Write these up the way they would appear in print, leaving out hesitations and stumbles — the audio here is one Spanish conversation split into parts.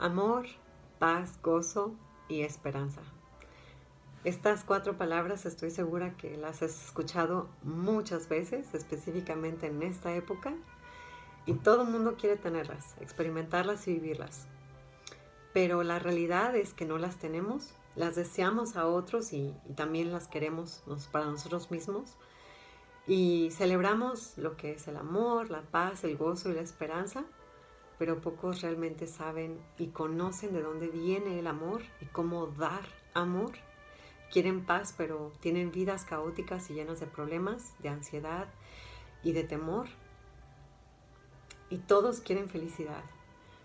Amor, paz, gozo y esperanza. Estas 4 palabras estoy segura que las has escuchado muchas veces, específicamente en esta época, y todo el mundo quiere tenerlas, experimentarlas y vivirlas. Pero la realidad es que no las tenemos, las deseamos a otros y también las queremos para nosotros mismos. Y celebramos lo que es el amor, la paz, el gozo y la esperanza, pero pocos realmente saben y conocen de dónde viene el amor y cómo dar amor. Quieren paz, pero tienen vidas caóticas y llenas de problemas, de ansiedad y de temor. Y todos quieren felicidad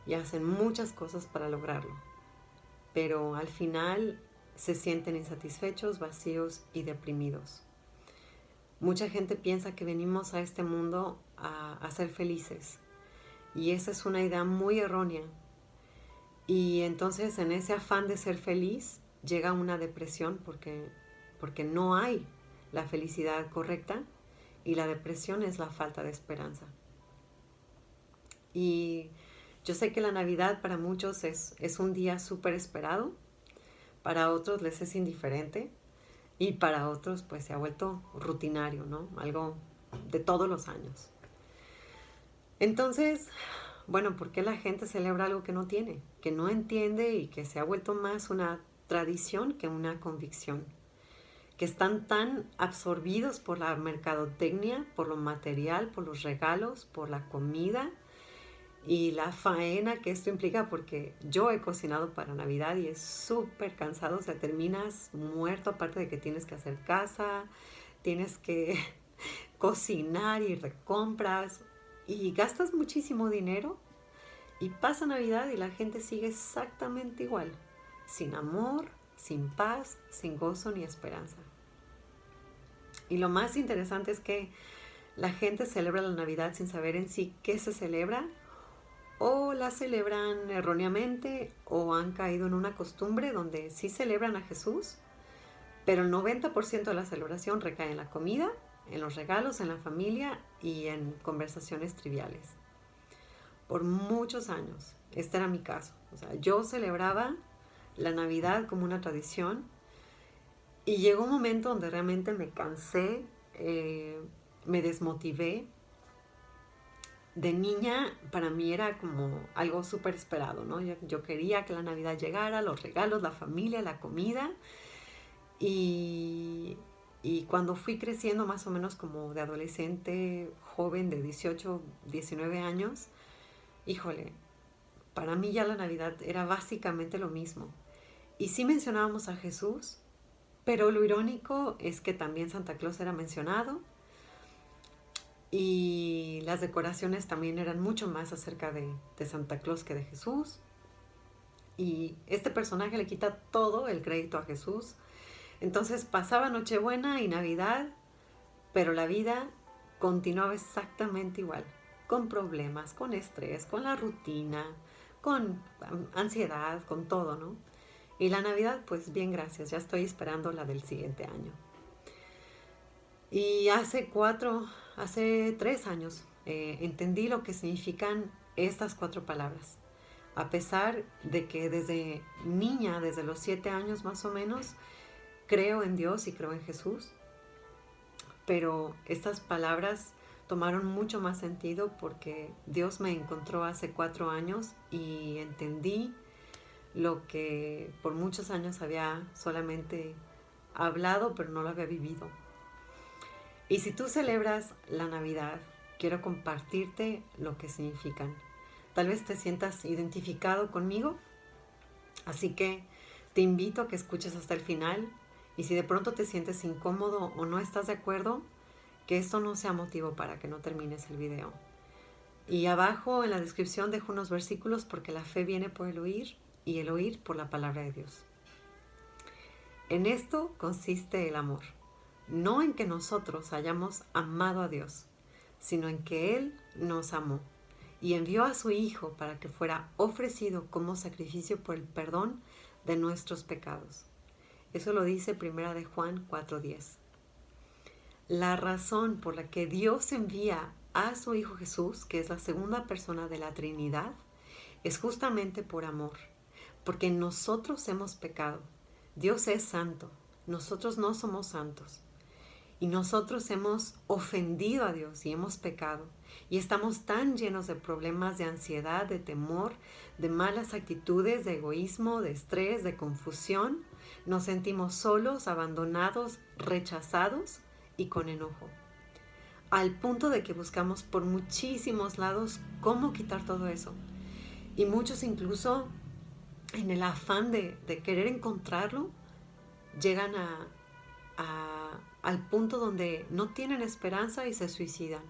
y hacen muchas cosas para lograrlo, pero al final se sienten insatisfechos, vacíos y deprimidos. Mucha gente piensa que venimos a este mundo a ser felices, y esa es una idea muy errónea. Y entonces en ese afán de ser feliz llega una depresión porque no hay la felicidad correcta, y la depresión es la falta de esperanza. Y yo sé que la Navidad para muchos es un día súper esperado, para otros les es indiferente y para otros pues se ha vuelto rutinario, ¿no? Algo de todos los años. Entonces, bueno, ¿por qué la gente celebra algo que no tiene, que no entiende y que se ha vuelto más una tradición que una convicción? Que están tan absorbidos por la mercadotecnia, por lo material, por los regalos, por la comida y la faena que esto implica, porque yo he cocinado para Navidad y es súper cansado, o sea, terminas muerto, aparte de que tienes que hacer casa, tienes que cocinar y recompras y gastas muchísimo dinero, y pasa Navidad y la gente sigue exactamente igual, sin amor, sin paz, sin gozo ni esperanza. Y lo más interesante es que la gente celebra la Navidad sin saber en sí qué se celebra, o la celebran erróneamente, o han caído en una costumbre donde sí celebran a Jesús, pero el 90% de la celebración recae en la comida, en los regalos, en la familia y en conversaciones triviales. Por muchos años, este era mi caso. O sea, yo celebraba la Navidad como una tradición, y llegó un momento donde realmente me cansé, me desmotivé. De niña para mí era como algo súper esperado, ¿no? Yo quería que la Navidad llegara, los regalos, la familia, la comida. Y, y cuando fui creciendo más o menos como de adolescente, joven de 18, 19 años, híjole, para mí ya la Navidad era básicamente lo mismo. Y sí mencionábamos a Jesús, pero lo irónico es que también Santa Claus era mencionado, y las decoraciones también eran mucho más acerca de Santa Claus que de Jesús. Y este personaje le quita todo el crédito a Jesús. Entonces pasaba Nochebuena y Navidad, pero la vida continuaba exactamente igual, con problemas, con estrés, con la rutina, con ansiedad, con todo, ¿no? Y la Navidad, pues bien, gracias, ya estoy esperando la del siguiente año. Y hace 3 años entendí lo que significan estas 4 palabras. A pesar de que desde niña, desde los 7 años más o menos, creo en Dios y creo en Jesús, pero estas palabras tomaron mucho más sentido porque Dios me encontró hace 4 años y entendí lo que por muchos años había solamente hablado, pero no lo había vivido. Y si tú celebras la Navidad, quiero compartirte lo que significan. Tal vez te sientas identificado conmigo, así que te invito a que escuches hasta el final, y si de pronto te sientes incómodo o no estás de acuerdo, que esto no sea motivo para que no termines el video. Y abajo en la descripción dejo unos versículos, porque la fe viene por el oír y el oír por la palabra de Dios. En esto consiste el amor, no en que nosotros hayamos amado a Dios, sino en que Él nos amó y envió a su Hijo para que fuera ofrecido como sacrificio por el perdón de nuestros pecados. Eso lo dice 1 de Juan 4:10. La razón por la que Dios envía a su Hijo Jesús, que es la segunda persona de la Trinidad, es justamente por amor, porque nosotros hemos pecado. Dios es santo, nosotros no somos santos. Y nosotros hemos ofendido a Dios y hemos pecado. Y estamos tan llenos de problemas de ansiedad, de temor, de malas actitudes, de egoísmo, de estrés, de confusión. Nos sentimos solos, abandonados, rechazados y con enojo. Al punto de que buscamos por muchísimos lados cómo quitar todo eso. Y muchos incluso en el afán de querer encontrarlo, llegan al punto donde no tienen esperanza y se suicidan.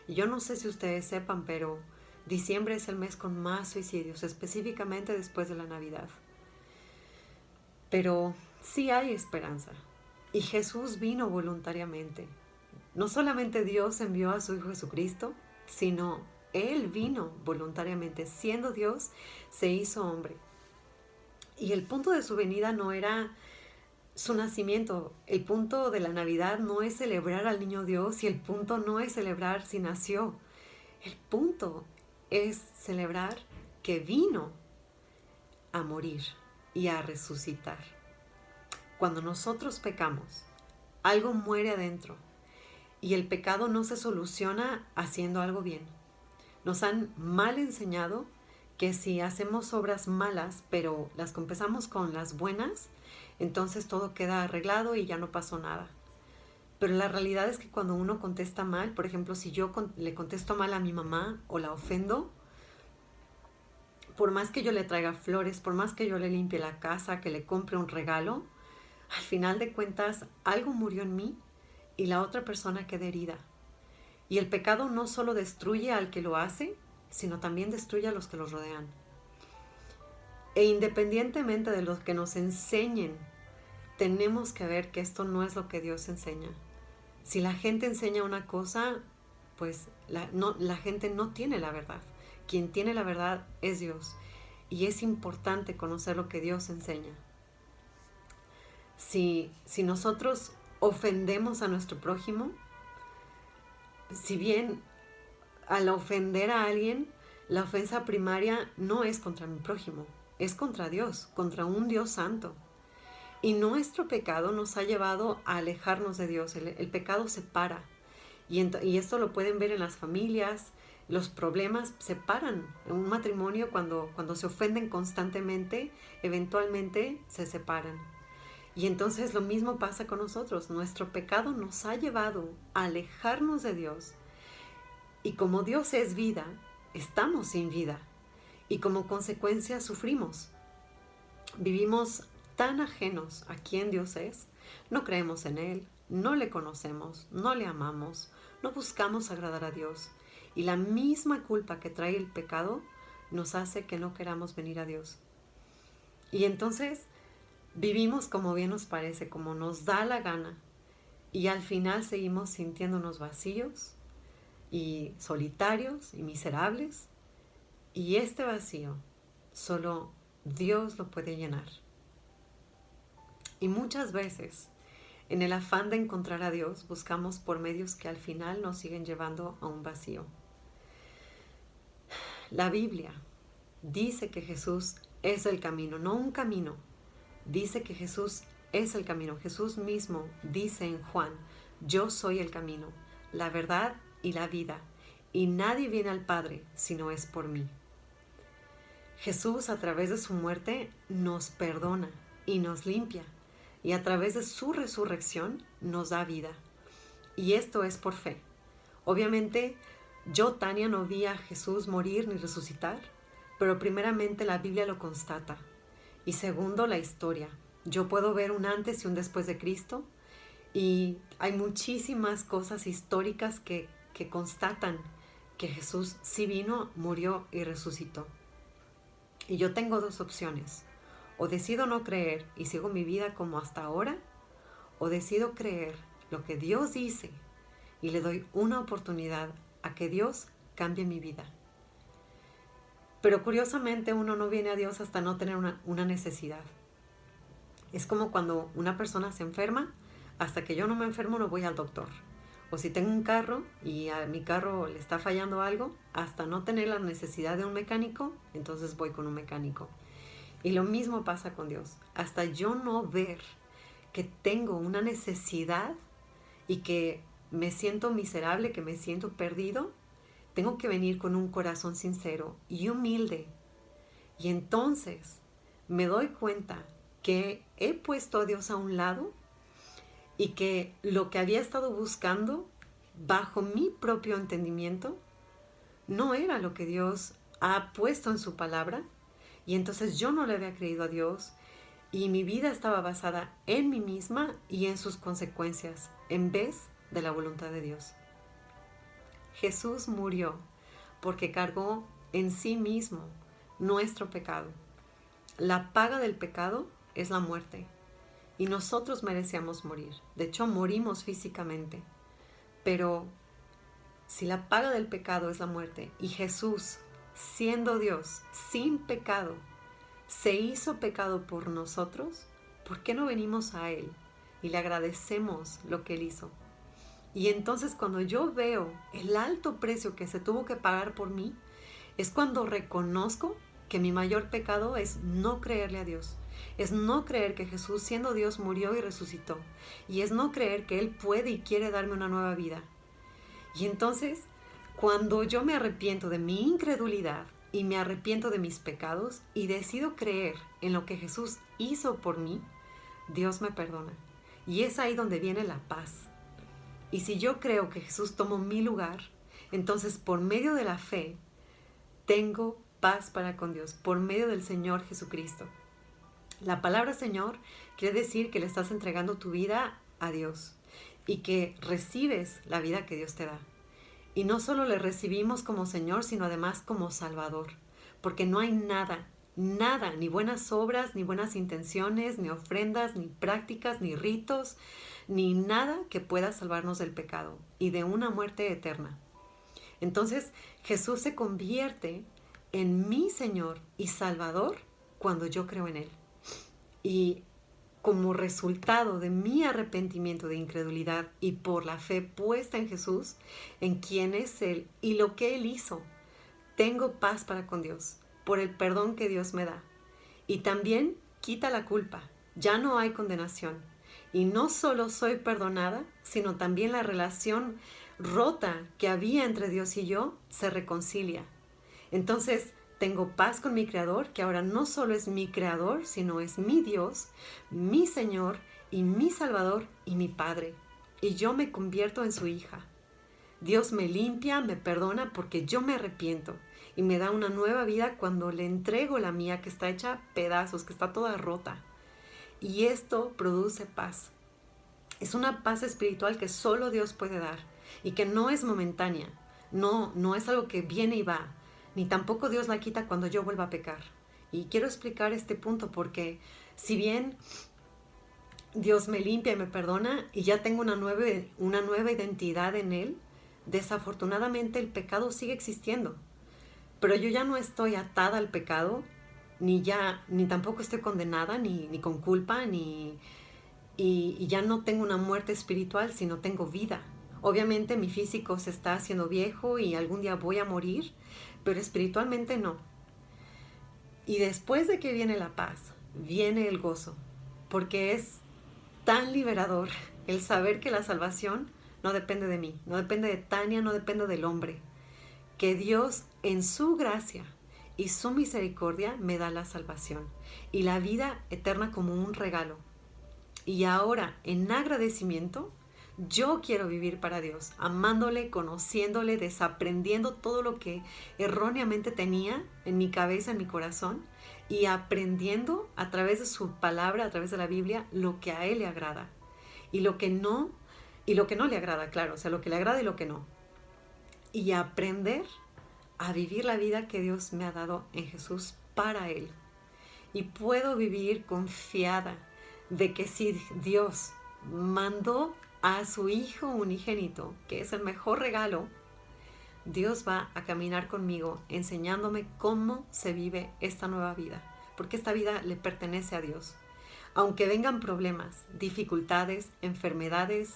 Y yo no sé si ustedes sepan, pero diciembre es el mes con más suicidios, específicamente después de la Navidad. Pero sí hay esperanza. Y Jesús vino voluntariamente. No solamente Dios envió a su Hijo Jesucristo, sino Él vino voluntariamente. Siendo Dios, se hizo hombre. Y el punto de su venida no era su nacimiento. El punto de la Navidad no es celebrar al niño Dios y el punto no es celebrar si nació. El punto es celebrar que vino a morir y a resucitar. Cuando nosotros pecamos, algo muere adentro y el pecado no se soluciona haciendo algo bien. Nos han mal enseñado que si hacemos obras malas, pero las compensamos con las buenas, entonces todo queda arreglado y ya no pasó nada. Pero la realidad es que cuando uno contesta mal, por ejemplo, si yo le contesto mal a mi mamá o la ofendo, por más que yo le traiga flores, por más que yo le limpie la casa, que le compre un regalo, al final de cuentas algo murió en mí y la otra persona queda herida. Y el pecado no solo destruye al que lo hace, sino también destruye a los que los rodean. E independientemente de lo que nos enseñen, tenemos que ver que esto no es lo que Dios enseña. Si la gente enseña una cosa, pues la gente no tiene la verdad. Quien tiene la verdad es Dios. Y es importante conocer lo que Dios enseña. Si nosotros ofendemos a nuestro prójimo, si bien al ofender a alguien, la ofensa primaria no es contra mi prójimo, es contra Dios, contra un Dios santo. Y nuestro pecado nos ha llevado a alejarnos de Dios. El pecado separa. Y esto lo pueden ver en las familias. Los problemas separan. En un matrimonio, cuando se ofenden constantemente, eventualmente se separan. Y entonces lo mismo pasa con nosotros. Nuestro pecado nos ha llevado a alejarnos de Dios. Y como Dios es vida, estamos sin vida. Y como consecuencia sufrimos. Vivimos tan ajenos a quién Dios es, no creemos en Él, no le conocemos, no le amamos, no buscamos agradar a Dios. Y la misma culpa que trae el pecado nos hace que no queramos venir a Dios. Y entonces vivimos como bien nos parece, como nos da la gana. Y al final seguimos sintiéndonos vacíos y solitarios y miserables. Y este vacío solo Dios lo puede llenar. Y muchas veces, en el afán de encontrar a Dios, buscamos por medios que al final nos siguen llevando a un vacío. La Biblia dice que Jesús es el camino, no un camino. Dice que Jesús es el camino. Jesús mismo dice en Juan, yo soy el camino, la verdad y la vida, y nadie viene al Padre si no es por mí. Jesús, a través de su muerte, nos perdona y nos limpia. Y a través de su resurrección nos da vida. Y esto es por fe. Obviamente, yo, Tania, no vi a Jesús morir ni resucitar, pero primeramente la Biblia lo constata. Y segundo, la historia. Yo puedo ver un antes y un después de Cristo, y hay muchísimas cosas históricas que constatan que Jesús sí vino, murió y resucitó. Y yo tengo dos opciones. O decido no creer y sigo mi vida como hasta ahora, o decido creer lo que Dios dice y le doy una oportunidad a que Dios cambie mi vida. Pero curiosamente uno no viene a Dios hasta no tener una necesidad. Es como cuando una persona se enferma, hasta que yo no me enfermo no voy al doctor. O si tengo un carro y a mi carro le está fallando algo, hasta no tener la necesidad de un mecánico, entonces voy con un mecánico. Y lo mismo pasa con Dios. Hasta yo no ver que tengo una necesidad y que me siento miserable, que me siento perdido, tengo que venir con un corazón sincero y humilde. Y entonces me doy cuenta que he puesto a Dios a un lado y que lo que había estado buscando bajo mi propio entendimiento no era lo que Dios ha puesto en su palabra. Y entonces yo no le había creído a Dios y mi vida estaba basada en mí misma y en sus consecuencias en vez de la voluntad de Dios. Jesús murió porque cargó en sí mismo nuestro pecado. La paga del pecado es la muerte y nosotros merecíamos morir. De hecho, morimos físicamente. Pero si la paga del pecado es la muerte y Jesús, siendo Dios, sin pecado, se hizo pecado por nosotros, ¿por qué no venimos a Él y le agradecemos lo que Él hizo? Y entonces cuando yo veo el alto precio que se tuvo que pagar por mí, es cuando reconozco que mi mayor pecado es no creerle a Dios. Es no creer que Jesús, siendo Dios, murió y resucitó. Y es no creer que Él puede y quiere darme una nueva vida. Y entonces, cuando yo me arrepiento de mi incredulidad y me arrepiento de mis pecados y decido creer en lo que Jesús hizo por mí, Dios me perdona. Y es ahí donde viene la paz. Y si yo creo que Jesús tomó mi lugar, entonces por medio de la fe tengo paz para con Dios, por medio del Señor Jesucristo. La palabra Señor quiere decir que le estás entregando tu vida a Dios y que recibes la vida que Dios te da. Y no solo le recibimos como Señor, sino además como Salvador, porque no hay nada, ni buenas obras, ni buenas intenciones, ni ofrendas, ni prácticas, ni ritos, ni nada que pueda salvarnos del pecado y de una muerte eterna. Entonces Jesús se convierte en mi Señor y Salvador cuando yo creo en Él. Y como resultado de mi arrepentimiento de incredulidad y por la fe puesta en Jesús, en quién es Él y lo que Él hizo, tengo paz para con Dios por el perdón que Dios me da. Y también quita la culpa, ya no hay condenación. Y no solo soy perdonada, sino también la relación rota que había entre Dios y yo se reconcilia. Entonces, tengo paz con mi Creador, que ahora no solo es mi Creador, sino es mi Dios, mi Señor y mi Salvador y mi Padre. Y yo me convierto en su hija. Dios me limpia, me perdona porque yo me arrepiento y me da una nueva vida cuando le entrego la mía que está hecha pedazos, que está toda rota. Y esto produce paz. Es una paz espiritual que solo Dios puede dar y que no es momentánea. No es algo que viene y va. Ni tampoco Dios la quita cuando yo vuelva a pecar. Y quiero explicar este punto porque si bien Dios me limpia y me perdona y ya tengo una nueva identidad en Él, desafortunadamente el pecado sigue existiendo. Pero yo ya no estoy atada al pecado, ni tampoco estoy condenada, ni con culpa, y ya no tengo una muerte espiritual, sino tengo vida. Obviamente mi físico se está haciendo viejo y algún día voy a morir, pero espiritualmente no. Y después de que viene la paz, viene el gozo, porque es tan liberador el saber que la salvación no depende de mí, no depende de Tania, no depende del hombre, que Dios en su gracia y su misericordia me da la salvación y la vida eterna como un regalo. Y ahora, en agradecimiento, yo quiero vivir para Dios, amándole, conociéndole, desaprendiendo todo lo que erróneamente tenía en mi cabeza, en mi corazón, y aprendiendo a través de su palabra, a través de la Biblia, lo que a Él le agrada. Y lo que no le agrada, claro, o sea, lo que le agrada y lo que no. Y aprender a vivir la vida que Dios me ha dado en Jesús para Él. Y puedo vivir confiada de que si Dios mandó a su Hijo unigénito, que es el mejor regalo, Dios va a caminar conmigo enseñándome cómo se vive esta nueva vida, porque esta vida le pertenece a Dios. Aunque vengan problemas, dificultades, enfermedades,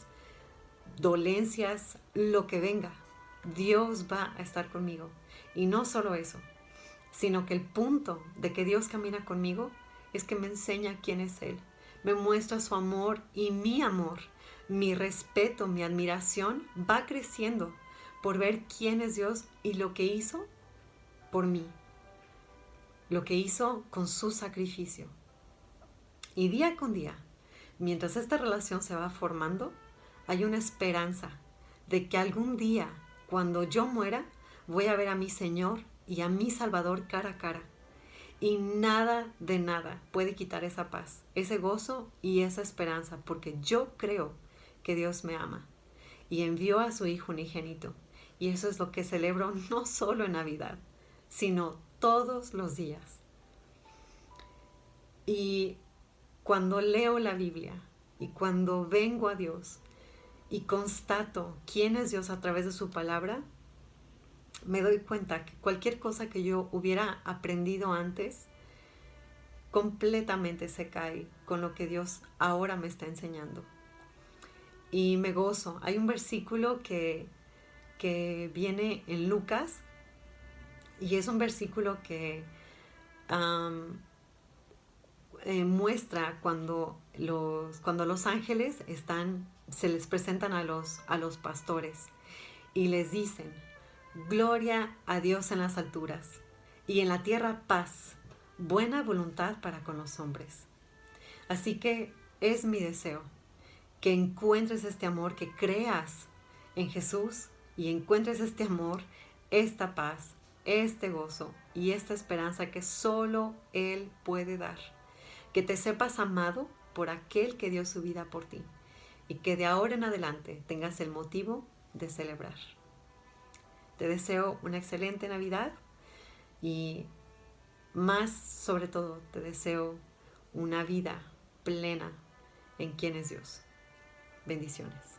dolencias, lo que venga, Dios va a estar conmigo. Y no solo eso, sino que el punto de que Dios camina conmigo es que me enseña quién es Él. Me muestra su amor y mi respeto, mi admiración va creciendo por ver quién es Dios y lo que hizo por mí, lo que hizo con su sacrificio. Y día con día, mientras esta relación se va formando, hay una esperanza de que algún día, cuando yo muera, voy a ver a mi Señor y a mi Salvador cara a cara. Y nada de nada puede quitar esa paz, ese gozo y esa esperanza, porque yo creo que Dios me ama y envió a su Hijo unigénito. Y eso es lo que celebro no solo en Navidad, sino todos los días. Y cuando leo la Biblia y cuando vengo a Dios y constato quién es Dios a través de su palabra, me doy cuenta que cualquier cosa que yo hubiera aprendido antes completamente se cae con lo que Dios ahora me está enseñando. Y me gozo. Hay un versículo que viene en Lucas y es un versículo que muestra cuando los ángeles se les presentan a los pastores y les dicen: gloria a Dios en las alturas y en la tierra paz, buena voluntad para con los hombres. Así que es mi deseo que encuentres este amor, que creas en Jesús y encuentres este amor, esta paz, este gozo y esta esperanza que solo Él puede dar. Que te sepas amado por aquel que dio su vida por ti y que de ahora en adelante tengas el motivo de celebrar. Te deseo una excelente Navidad y más sobre todo te deseo una vida plena en quién es Dios. Bendiciones.